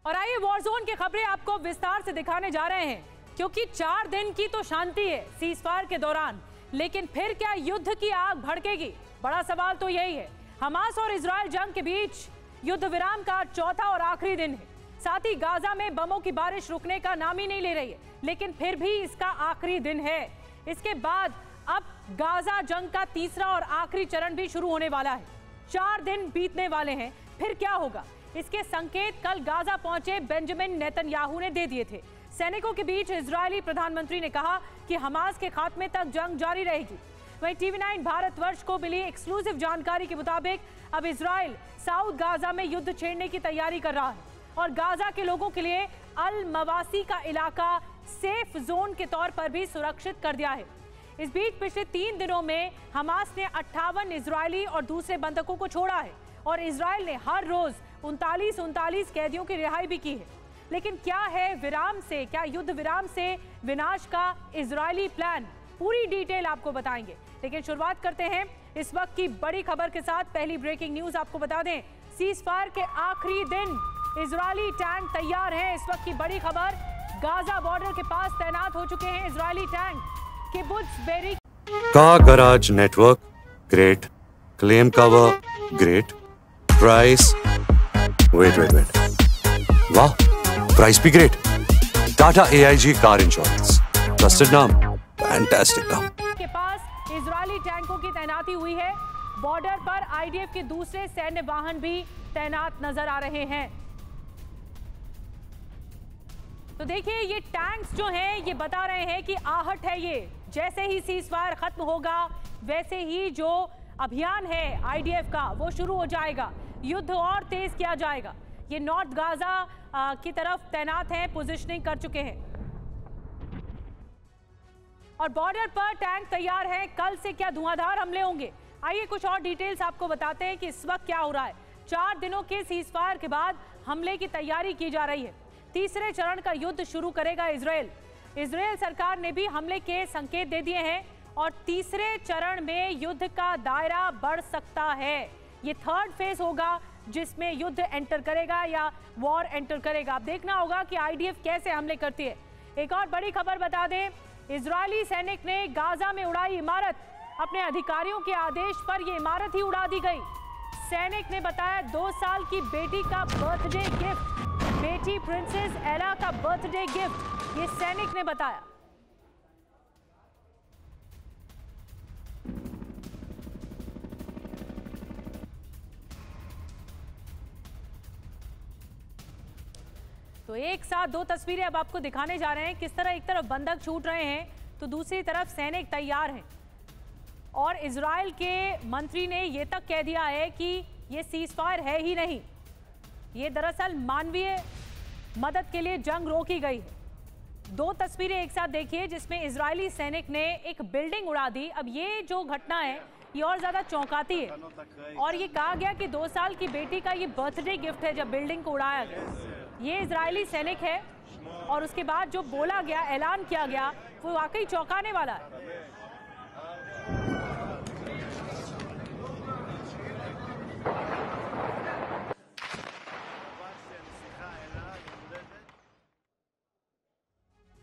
और आइए war zone की खबरें आपको विस्तार से दिखाने जा रहे हैं, क्योंकि 4 दिन की तो शांति है सीजफायर के दौरान, लेकिन फिर क्या युद्ध की आग भड़केगी? बड़ा सवाल तो यही है। हमास और इजराइल जंग के बीच युद्ध विराम का चौथा और आखिरी दिन है। साथ ही गाजा में बमों की बारिश रुकने का नाम ही नहीं ले रही है, लेकिन फिर भी इसका आखिरी दिन है। इसके बाद अब गाजा जंग का तीसरा और आखिरी चरण भी शुरू होने वाला है। 4 दिन बीतने वाले हैं, फिर क्या होगा? इसके संकेत कल गाजा पहुंचे बेंजामिन नेतन्याहू ने दे दिए थे। सैनिकों के बीच इजरायली प्रधानमंत्री ने कहा कि हमास के खात्मे तक जंग जारी रहेगी। वहीं TV9 भारतवर्ष को मिली एक्सक्लूसिव जानकारी के मुताबिक अब इजराइल साउथ गाजा में युद्ध छेड़ने की तैयारी कर रहा है और गाजा के लोगों के लिए अल मवासी का इलाका सेफ जोन के तौर पर भी सुरक्षित कर दिया है। इस बीच पिछले 3 दिनों में हमास ने 58 इजरायली और दूसरे बंधकों को छोड़ा है और इजराइल ने हर रोज 39 कैदियों की रिहाई भी की है। लेकिन क्या है विराम से, क्या युद्ध विराम से विनाश का इजरायली प्लान? पूरी डिटेल आपको बताएंगे, लेकिन शुरुआत करते हैं इस वक्त की बड़ी खबर के साथ। पहली ब्रेकिंग न्यूज आपको बता दें, सीजफायर के आखिरी दिन इजरायली टैंक तैयार हैं। इस वक्त की बड़ी खबर, गाजा बॉर्डर के पास तैनात हो चुके हैं Israeli tank. Kibbutz Be'eri car garage network great, claim cover great, price wait वाह, प्राइस भी great. Tata AIG car insurance, trusted नाम, फैंटास्टिक नाम। के पास इजरायली टैंकों की तैनाती हुई है। बॉर्डर पर IDF के दूसरे सैन्य वाहन भी तैनात नजर आ रहे हैं। तो देखिए, ये टैंक्स जो हैं ये बता रहे हैं कि आहट है ये, जैसे ही सीजफायर खत्म होगा वैसे ही जो अभियान है IDF का वो शुरू हो जाएगा, युद्ध और तेज किया जाएगा। ये नॉर्थ गाजा की तरफ तैनात हैं, पोजीशनिंग कर चुके हैं और बॉर्डर पर टैंक तैयार है। कल से क्या धुआंधार हमले होंगे? आइए कुछ और डिटेल्स आपको बताते हैं कि इस वक्त क्या हो रहा है। 4 दिनों के सीजफायर के बाद हमले की तैयारी की जा रही है। तीसरे चरण का युद्ध शुरू करेगा इजराइल। इजराइल सरकार ने भी हमले के संकेत दे दिए हैं और तीसरे चरण में युद्ध का दायरा बढ़ सकता है। ये 3rd फेज होगा जिसमें युद्ध एंटर करेगा या वॉर एंटर करेगा। अब देखना होगा कि IDF कैसे हमले करती है। एक और बड़ी खबर बता दें, इजरायली सैनिक ने गाजा में उड़ाई इमारत। अपने अधिकारियों के आदेश पर यह इमारत ही उड़ा दी गई। सैनिक ने बताया 2 साल की बेटी का बर्थडे गिफ्ट, बेटी प्रिंसेस एला का बर्थडे गिफ्ट, ये सैनिक ने बताया। तो एक साथ 2 तस्वीरें अब आपको दिखाने जा रहे हैं, किस तरह एक तरफ बंधक छूट रहे हैं तो दूसरी तरफ सैनिक तैयार हैं। और इजराइल के मंत्री ने यह तक कह दिया है कि यह सीजफायर है ही नहीं, ये दरअसल मानवीय मदद के लिए जंग रोकी गई है। 2 तस्वीरें एक साथ देखिए जिसमें इजरायली सैनिक ने एक बिल्डिंग उड़ा दी। अब ये जो घटना है ये और ज्यादा चौंकाती है और ये कहा गया कि 2 साल की बेटी का ये बर्थडे गिफ्ट है जब बिल्डिंग को उड़ाया गया। ये इजरायली सैनिक है और उसके बाद जो बोला गया, ऐलान किया गया, वो वाकई चौंकाने वाला है।